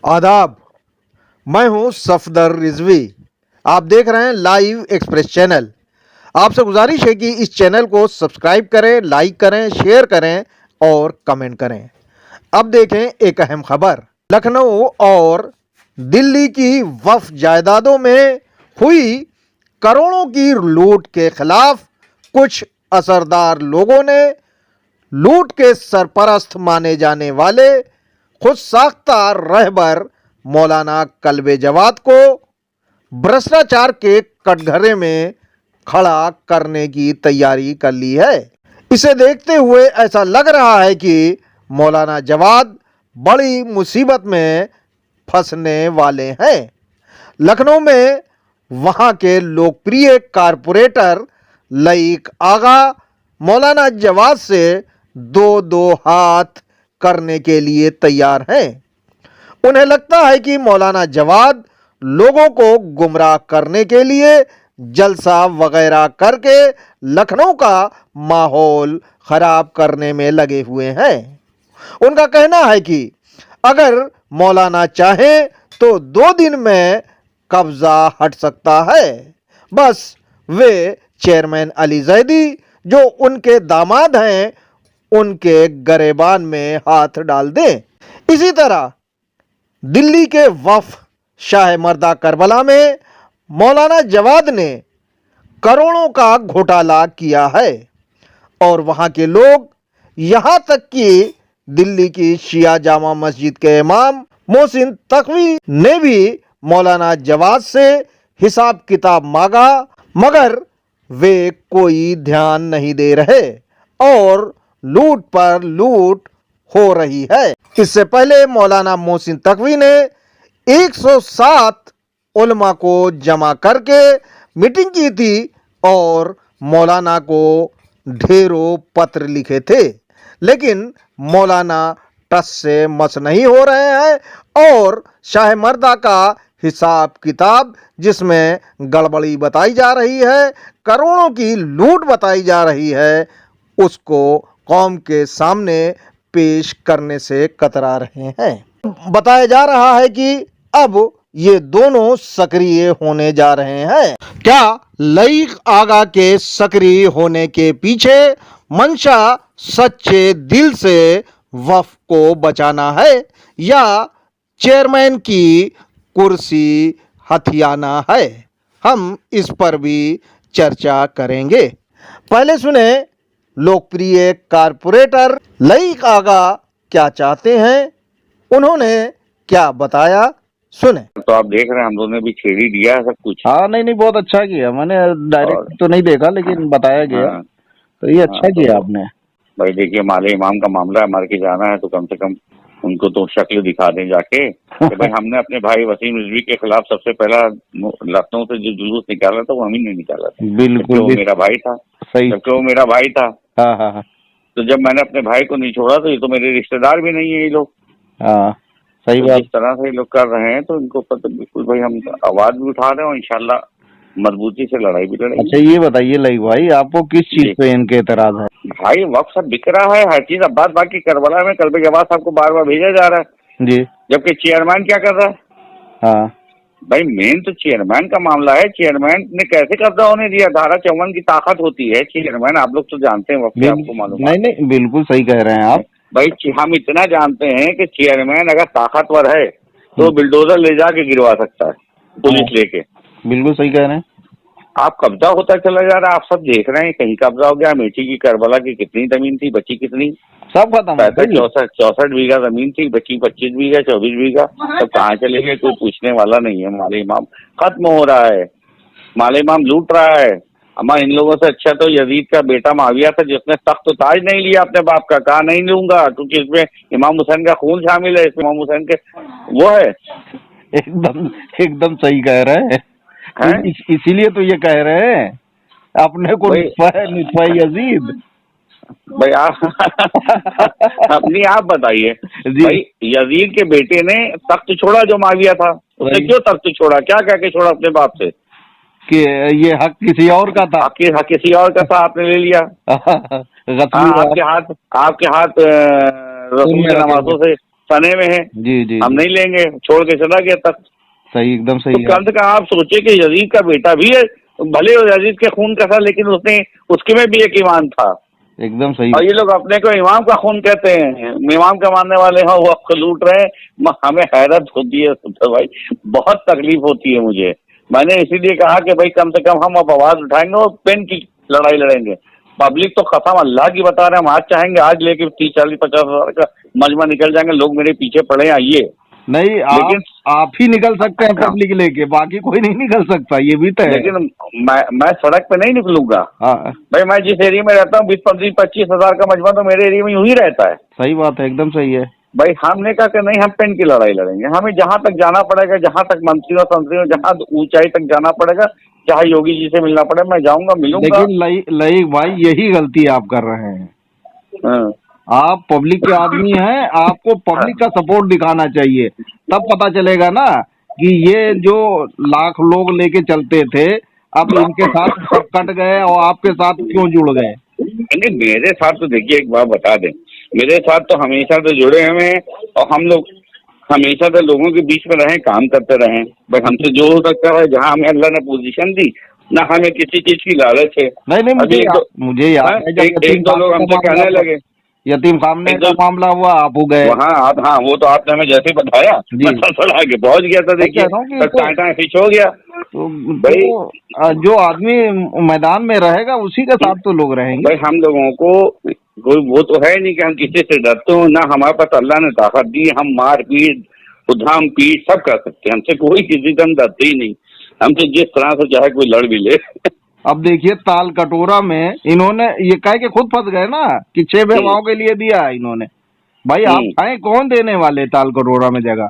आदाब। मैं हूं सफदर रिजवी। आप देख रहे हैं लाइव एक्सप्रेस चैनल। आपसे गुजारिश है कि इस चैनल को सब्सक्राइब करें, लाइक करें, शेयर करें और कमेंट करें। अब देखें एक अहम खबर। लखनऊ और दिल्ली की वक्फ जायदादों में हुई करोड़ों की लूट के खिलाफ कुछ असरदार लोगों ने लूट के सरपरस्त माने जाने वाले खुद साख्ता रहबर मौलाना कल्बे जवाद को भ्रष्टाचार के कटघरे में खड़ा करने की तैयारी कर ली है। इसे देखते हुए ऐसा लग रहा है कि मौलाना जवाद बड़ी मुसीबत में फंसने वाले हैं। लखनऊ में वहां के लोकप्रिय कारपोरेटर लईक आगा मौलाना जवाद से दो दो हाथ करने के लिए तैयार हैं। उन्हें लगता है कि मौलाना जवाद लोगों को गुमराह करने के लिए जलसा वगैरह करके लखनऊ का माहौल खराब करने में लगे हुए हैं। उनका कहना है कि अगर मौलाना चाहे तो 2 दिन में कब्जा हट सकता है, बस वे चेयरमैन अली जैदी जो उनके दामाद हैं उनके गरेबान में हाथ डाल दें। इसी तरह दिल्ली के वक्फ शाह मर्दा करबला में मौलाना जवाद ने करोड़ों का घोटाला किया है और वहां के लोग यहां तक कि दिल्ली की शिया जामा मस्जिद के इमाम मोहसिन तकवी ने भी मौलाना जवाद से हिसाब किताब मांगा, मगर वे कोई ध्यान नहीं दे रहे और लूट पर लूट हो रही है। इससे पहले मौलाना मोहसिन तकवी ने 107 उलमा को जमा करके मीटिंग की थी और मौलाना को ढेरों पत्र लिखे थे, लेकिन मौलाना टस से मस नहीं हो रहे हैं और शाह मर्दा का हिसाब किताब जिसमें गड़बड़ी बताई जा रही है, करोड़ों की लूट बताई जा रही है, उसको कौम के सामने पेश करने से कतरा रहे हैं। बताया जा रहा है कि अब ये दोनों सक्रिय होने जा रहे हैं। क्या लईक आगा के सक्रिय होने के पीछे मंशा सच्चे दिल से वक्फ को बचाना है या चेयरमैन की कुर्सी हथियाना है? हम इस पर भी चर्चा करेंगे। पहले सुने लोकप्रिय कारपोरेटर लईक आगा क्या चाहते हैं, उन्होंने क्या बताया, सुने। तो आप देख रहे हैं हम लोगों ने भी छेड़ ही दिया है सब कुछ। हाँ, नहीं बहुत अच्छा किया। मैंने डायरेक्ट तो नहीं देखा लेकिन बताया गया। हाँ, तो ये अच्छा किया तो आपने। भाई देखिए, माले इमाम का मामला है, मार के जाना है तो कम से कम उनको तो शक्ल दिखा दें जाके कि भाई हमने अपने भाई वसीम रिजवी के खिलाफ सबसे पहला लखनऊ से जो जुलूस निकाला था वो हम ही ने निकाला था। बिल्कुल, वो मेरा भाई था। सही। जबकि वो मेरा भाई था। हाँ हाँ हाँ, तो जब मैंने अपने भाई को नहीं छोड़ा तो ये तो मेरे रिश्तेदार भी नहीं है ये लोग। हाँ सही तो बात। जिस तरह से ये लोग कर रहे हैं तो इनको पता बिल्कुल भाई हम आवाज भी उठा रहे हैं और इंशाल्लाह मजबूती से लड़ाई भी लड़ेंगे। अच्छा ये बताइए लईक भाई, आपको किस चीज पे इनके एतराज है? भाई वक्त सब बिक रहा है हर चीज। अब बात बाकी करबला में कल्बे जवाद साहब को बार बार भेजा जा रहा है जी, जबकि चेयरमैन क्या कर रहा है? हाँ भाई मेन तो चेयरमैन का मामला है। चेयरमैन ने कैसे कब्जा होने दिया? धारा 54 की ताकत होती है चेयरमैन, आप लोग तो जानते हैं वक्त, आपको मालूम है। नहीं बिल्कुल सही कह रहे हैं आप। भाई हम इतना जानते हैं कि चेयरमैन अगर ताकतवर है तो बिल्डोजर ले जाके गिरवा सकता है, पुलिस लेके। बिल्कुल सही कह रहे हैं आप। कब्जा होता चला जा रहा है, आप सब देख रहे हैं। कहीं कब्जा हो गया, अमेठी की करबला की कितनी जमीन थी, बची कितनी? सब खत्म। 64 बीघा जमीन थी, बची 25 बीघा 24 बीघा। सब कहाँ चले गए कोई पूछने वाला नहीं है। माले इमाम खत्म हो रहा है, माले इमाम लूट रहा है। हमारे इन लोगों से अच्छा तो यजीद का बेटा माविया था जिसने तख्त ताज नहीं लिया अपने बाप का, कहा नहीं लूंगा क्योंकि इसमें इमाम हुसैन का खून शामिल है, इसमें इमाम हुसैन के वो है। एकदम सही कह रहे हैं। इसीलिए तो ये कह रहे हैं अपने को निस्फा यजीद। भाई आप अपनी आप बताइए भाई, यजीद के बेटे ने तख्त छोड़ा जो माविया था, उसने क्यों तख्त छोड़ा? क्या कह के छोड़ा अपने बाप से कि ये हक किसी और का था? हक किसी और का था, आपने ले लिया। आपके हाथ रसूल के नमाजों से सने में है, जी जी हम नहीं लेंगे, छोड़ के चला गया तक। सही, एकदम तो सही है। कम से कम आप सोचे कि यजीद का बेटा भी है, भले वो यजीद के खून का था, लेकिन उसने उसके में भी एक ईमान था। एकदम सही। और ये लोग अपने को इमाम का खून कहते हैं, इमाम का मानने वाले हैं, वो आपको लूट रहे हैं। हमें हैरत होती है तो भाई, बहुत तकलीफ होती है मुझे। मैंने इसीलिए कहा कि भाई कम से कम हम अब आवाज उठाएंगे और पेन की लड़ाई लड़ेंगे। पब्लिक तो खत्म, अल्लाह की बता रहे हैं, हम आज चाहेंगे आज लेके 30-40-50 हज़ार का मजमा निकल जाएंगे, लोग मेरे पीछे पड़े आइए। नहीं, लेकिन आप ही निकल सकते हैं पब्लिक लेके, बाकी कोई नहीं निकल सकता, ये भी तो है। लेकिन मैं सड़क पे नहीं निकलूंगा हाँ, भाई। मैं जिस एरिया में रहता हूँ 20-25 हज़ार का मजमा तो मेरे एरिया में यूं ही रहता है। सही बात है, एकदम सही है। भाई हमने कहा कि नहीं, हम पेन की लड़ाई लड़ेंगे। हमें जहां तक जाना पड़ेगा, जहां तक मंत्रियों संत्रियों, जहां ऊंचाई तक जाना पड़ेगा, चाहे योगी जी से मिलना पड़े, मैं जाऊंगा, मिलूंगा। लेकिन लई भाई, यही गलती आप कर रहे हैं। हाँ, आप पब्लिक के आदमी हैं, आपको पब्लिक का सपोर्ट दिखाना चाहिए, तब पता चलेगा ना कि ये जो लाख लोग लेके चलते थे, अब इनके साथ सब कट गए और आपके साथ क्यों जुड़ गए। नहीं मेरे साथ तो देखिए, एक बात बता दें, मेरे साथ तो हमेशा से जुड़े हुए हैं और हम लोग हमेशा से लोगों के बीच में रहे, काम करते रहे। भाई हमसे जो हो सकता है, जहाँ हमें अल्लाह ने पोजीशन दी ना, हमें किसी चीज की लालच है। नहीं, अभी मुझे याद है जब एक दो लोग हमसे कहने लगे, यतीम खाने का मामला हुआ, आप हो गए वहाँ आप, हाँ वो तो आपने हमें जैसे बताया, मैं सड़सड़ आगे पहुंच गया था। देखिए टाटा फिश हो गया। तो भाई जो आदमी मैदान में रहेगा उसी के साथ तो लोग रहेंगे। भाई हम लोगों को कोई वो तो है नहीं कि हम किसी से डरते हो ना, हमारे पास अल्लाह ने ताकत दी, हम मार पीट उधाम पीट सब कर सकते हैं। हमसे कोई किसी से हम डरते ही नहीं, हमसे जिस तरह से चाहे कोई लड़ भी ले। अब देखिए ताल कटोरा में इन्होंने ये कह के खुद फंस गए ना कि 6 बेवाओं के लिए दिया है इन्होंने। भाई आप खाए, कौन देने वाले ताल कटोरा में जगह।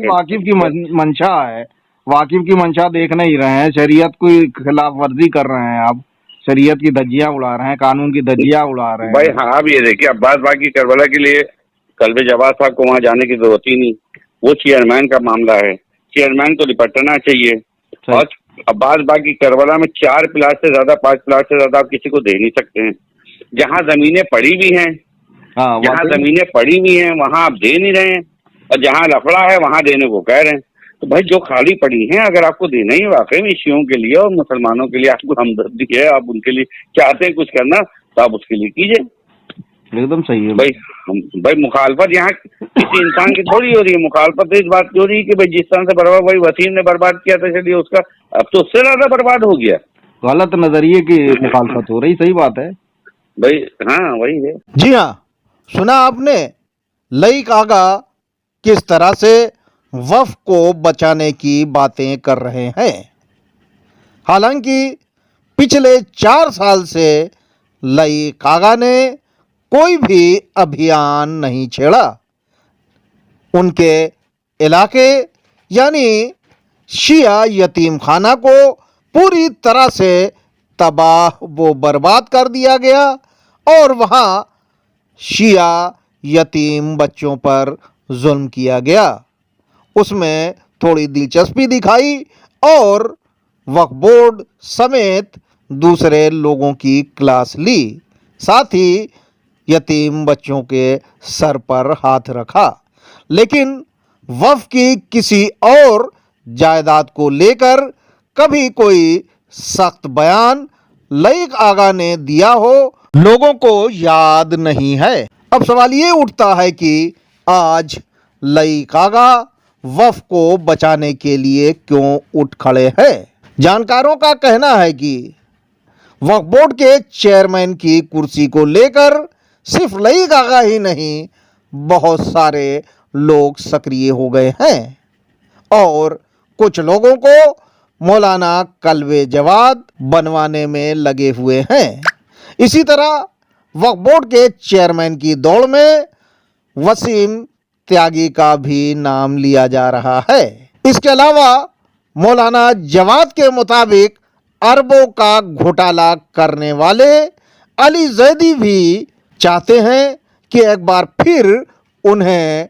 वाकिफ की मंशा है, वाकिफ की मंशा देख नहीं रहे हैं, शरीयत की खिलाफ वर्जी कर रहे हैं, आप शरीयत की धज्जियां उड़ा रहे हैं, कानून की धज्जियां उड़ा रहे हैं। भाई हाँ, अब ये देखिए, अब्बास बाकी करबला के लिए कल्बे जवाब साहब को वहाँ जाने की जरूरत ही नहीं, वो चेयरमैन का मामला है, चेयरमैन को निपटना चाहिए। और अब्बास बागी करबला में 4 प्लाट से ज्यादा, 5 प्लाट से ज्यादा आप किसी को दे नहीं सकते हैं। जहाँ जमीनें पड़ी भी हैं, जहाँ जमीनें पड़ी भी हैं वहाँ आप दे नहीं रहे हैं, और जहाँ लफड़ा है वहाँ देने को कह रहे हैं। तो भाई जो खाली पड़ी हैं, अगर आपको देना ही वाकई में शियों के लिए और मुसलमानों के लिए आपको हमदर्दी है, आप उनके लिए चाहते हैं कुछ करना, तो आप उसके लिए कीजिए। एकदम सही है भाई मुखालफत यहाँ किसी इंसान की थोड़ी हो रही है। मुखालफत तो इस बात की हो रही है कि भाई जिस तरह से बर्बाद भाई वसीम ने बर्बाद किया था, चलिए उसका अब तो उससे ज्यादा बर्बाद हो गया। गलत नजरिए की मुखालफत हो रही, सही बात है भाई। हाँ वही है। जी हाँ, सुना आपने लईक आगा किस तरह से वफ को बचाने की बातें कर रहे हैं। हालांकि पिछले 4 साल से लईक आगा ने कोई भी अभियान नहीं छेड़ा। उनके इलाके यानी शिया यतीम खाना को पूरी तरह से तबाह व बर्बाद कर दिया गया और वहाँ शिया यतीम बच्चों पर जुल्म किया गया। उसमें थोड़ी दिलचस्पी दिखाई और वक्फ बोर्ड समेत दूसरे लोगों की क्लास ली, साथ ही यतीम बच्चों के सर पर हाथ रखा। लेकिन वक्फ की किसी और जायदाद को लेकर कभी कोई सख्त बयान लईक आगा ने दिया हो, लोगों को याद नहीं है। अब सवाल ये उठता है कि आज लईक आगा वक्फ को बचाने के लिए क्यों उठ खड़े हैं। जानकारों का कहना है कि वक्फ बोर्ड के चेयरमैन की कुर्सी को लेकर सिर्फ लईक आगा ही नहीं, बहुत सारे लोग सक्रिय हो गए हैं और कुछ लोगों को मौलाना कल्बे जवाद बनवाने में लगे हुए हैं। इसी तरह वक्फ बोर्ड के चेयरमैन की दौड़ में वसीम त्यागी का भी नाम लिया जा रहा है। इसके अलावा मौलाना जवाद के मुताबिक अरबों का घोटाला करने वाले अली जैदी भी चाहते हैं कि एक बार फिर उन्हें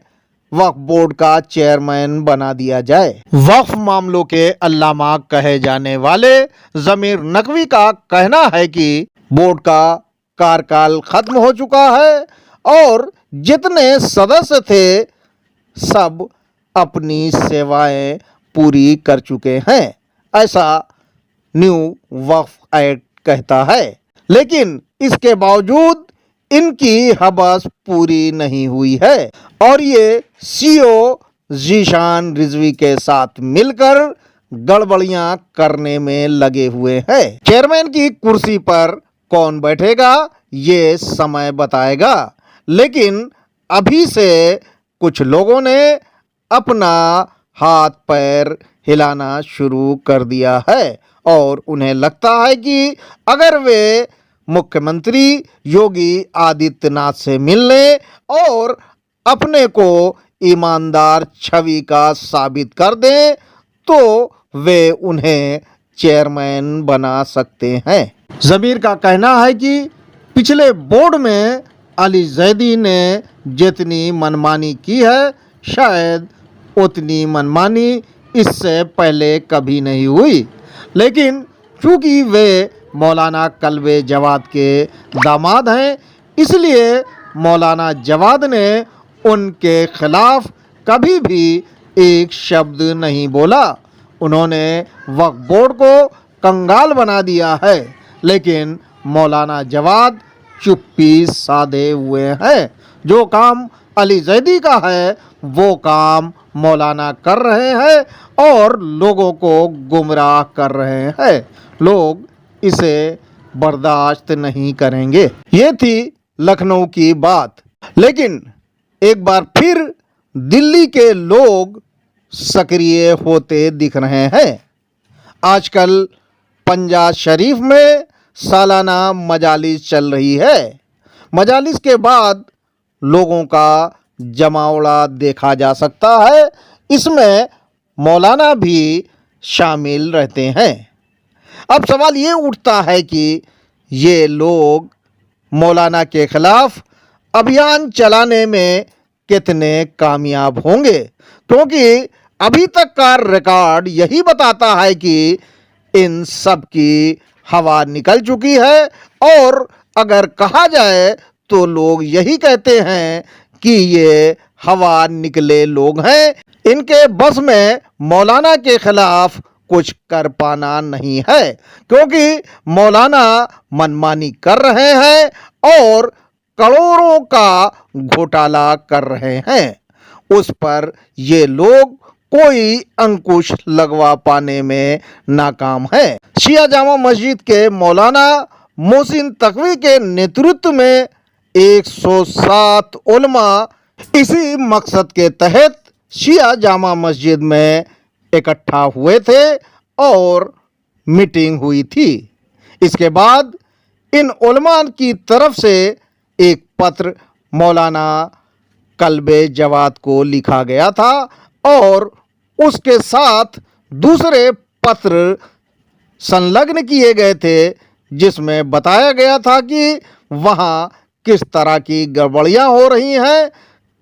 वक्फ बोर्ड का चेयरमैन बना दिया जाए। वक्फ मामलों के अल्लामा कहे जाने वाले जमीर नकवी का कहना है कि बोर्ड का कार्यकाल खत्म हो चुका है और जितने सदस्य थे सब अपनी सेवाएं पूरी कर चुके हैं, ऐसा न्यू वक्फ एक्ट कहता है। लेकिन इसके बावजूद इनकी हवस पूरी नहीं हुई है और ये सीओ जीशान रिजवी के साथ मिलकर गड़बड़ियां करने में लगे हुए हैं। चेयरमैन की कुर्सी पर कौन बैठेगा ये समय बताएगा, लेकिन अभी से कुछ लोगों ने अपना हाथ पैर हिलाना शुरू कर दिया है और उन्हें लगता है कि अगर वे मुख्यमंत्री योगी आदित्यनाथ से मिलने और अपने को ईमानदार छवि का साबित कर दें तो वे उन्हें चेयरमैन बना सकते हैं। ज़मीर का कहना है कि पिछले बोर्ड में अली जैदी ने जितनी मनमानी की है शायद उतनी मनमानी इससे पहले कभी नहीं हुई, लेकिन चूंकि वे मौलाना कल्बे जवाद के दामाद हैं इसलिए मौलाना जवाद ने उनके खिलाफ कभी भी एक शब्द नहीं बोला। उन्होंने वक्फ बोर्ड को कंगाल बना दिया है, लेकिन मौलाना जवाद चुप्पी साधे हुए हैं। जो काम अली जैदी का है वो काम मौलाना कर रहे हैं और लोगों को गुमराह कर रहे हैं। लोग इसे बर्दाश्त नहीं करेंगे। ये थी लखनऊ की बात, लेकिन एक बार फिर दिल्ली के लोग सक्रिय होते दिख रहे हैं। आजकल पंजाब शरीफ में सालाना मजालिस चल रही है। मजालिस के बाद लोगों का जमावड़ा देखा जा सकता है। इसमें मौलाना भी शामिल रहते हैं। अब सवाल ये उठता है कि ये लोग मौलाना के खिलाफ अभियान चलाने में कितने कामयाब होंगे, क्योंकि अभी तक का रिकॉर्ड यही बताता है कि इन सब की हवा निकल चुकी है और अगर कहा जाए तो लोग यही कहते हैं कि ये हवा निकले लोग हैं। इनके बस में मौलाना के खिलाफ कुछ कर पाना नहीं है, क्योंकि मौलाना मनमानी कर रहे हैं और करोड़ों का घोटाला कर रहे हैं। उस पर ये लोग कोई अंकुश लगवा पाने में नाकाम है। शिया जामा मस्जिद के मौलाना मोहसिन तकवी के नेतृत्व में 107 उलमा इसी मकसद के तहत शिया जामा मस्जिद में इकट्ठा हुए थे और मीटिंग हुई थी। इसके बाद इन उलमा की तरफ से एक पत्र मौलाना कल्बे जवाद को लिखा गया था और उसके साथ दूसरे पत्र संलग्न किए गए थे जिसमें बताया गया था कि वहाँ किस तरह की गड़बड़ियाँ हो रही हैं,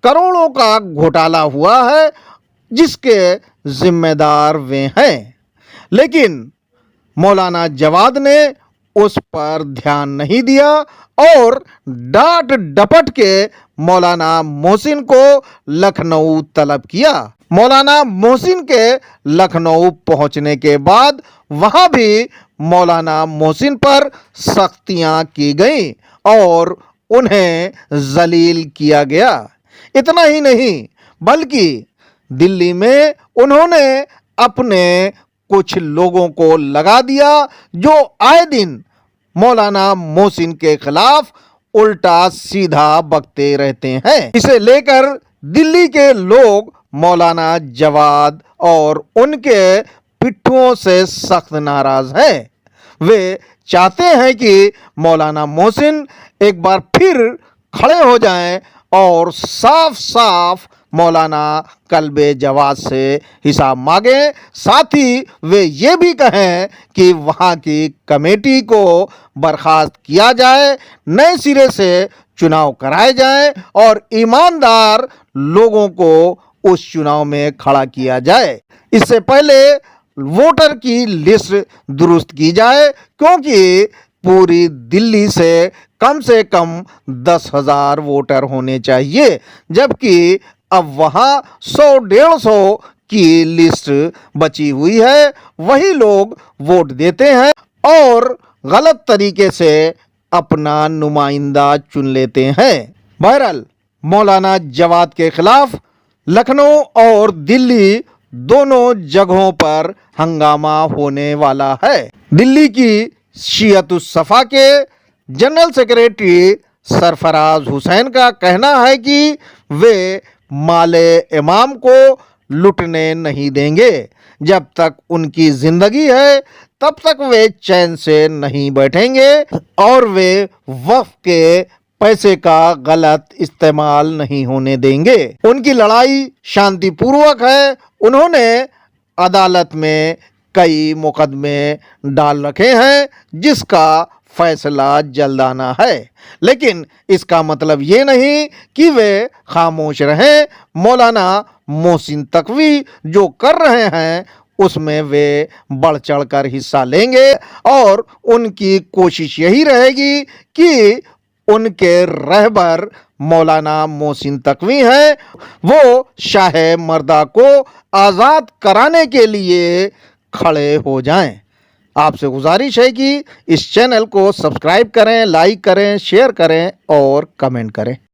करोड़ों का घोटाला हुआ है जिसके जिम्मेदार वे हैं। लेकिन मौलाना जवाद ने उस पर ध्यान नहीं दिया और डांट डपट के मौलाना मोहसिन को लखनऊ तलब किया। मौलाना मोहसिन के लखनऊ पहुंचने के बाद वहां भी मौलाना मोहसिन पर सख्तियां की गईं और उन्हें जलील किया गया। इतना ही नहीं बल्कि दिल्ली में उन्होंने अपने कुछ लोगों को लगा दिया जो आए दिन मौलाना मोहसिन के खिलाफ उल्टा सीधा बकते रहते हैं। इसे लेकर दिल्ली के लोग मौलाना जवाद और उनके पिट्ठुओं से सख्त नाराज हैं। वे चाहते हैं कि मौलाना मोहसिन एक बार फिर खड़े हो जाएं और साफ साफ मौलाना कल्बे जवाद से हिसाब मांगे। साथ ही वे ये भी कहें कि वहाँ की कमेटी को बर्खास्त किया जाए, नए सिरे से चुनाव कराए जाएं और ईमानदार लोगों को उस चुनाव में खड़ा किया जाए। इससे पहले वोटर की लिस्ट दुरुस्त की जाए, क्योंकि पूरी दिल्ली से कम से कम 10,000 वोटर होने चाहिए, जबकि अब वहां 100-150 की लिस्ट बची हुई है। वही लोग वोट देते हैं और गलत तरीके से अपना नुमाइंदा चुन लेते हैं। बहरहाल मौलाना जवाद के खिलाफ लखनऊ और दिल्ली दोनों जगहों पर हंगामा होने वाला है। दिल्ली की शियतुस-सफ़ा के जनरल सेक्रेटरी सरफराज हुसैन का कहना है कि वे माले इमाम को लुटने नहीं देंगे। जब तक उनकी जिंदगी है तब तक वे चैन से नहीं बैठेंगे और वे वक्फ के पैसे का गलत इस्तेमाल नहीं होने देंगे। उनकी लड़ाई शांतिपूर्वक है। उन्होंने अदालत में कई मुकदमे डाल रखे हैं जिसका फैसला जल्द आना है, लेकिन इसका मतलब ये नहीं कि वे खामोश रहें। मौलाना मोहसिन तकवी जो कर रहे हैं उसमें वे बढ़ चढ़कर हिस्सा लेंगे और उनकी कोशिश यही रहेगी कि उनके रहबर मौलाना मोहसिन तकवी हैं, वो शाह मर्दा को आज़ाद कराने के लिए खड़े हो जाएं। आपसे गुजारिश है कि इस चैनल को सब्सक्राइब करें, लाइक करें, शेयर करें और कमेंट करें।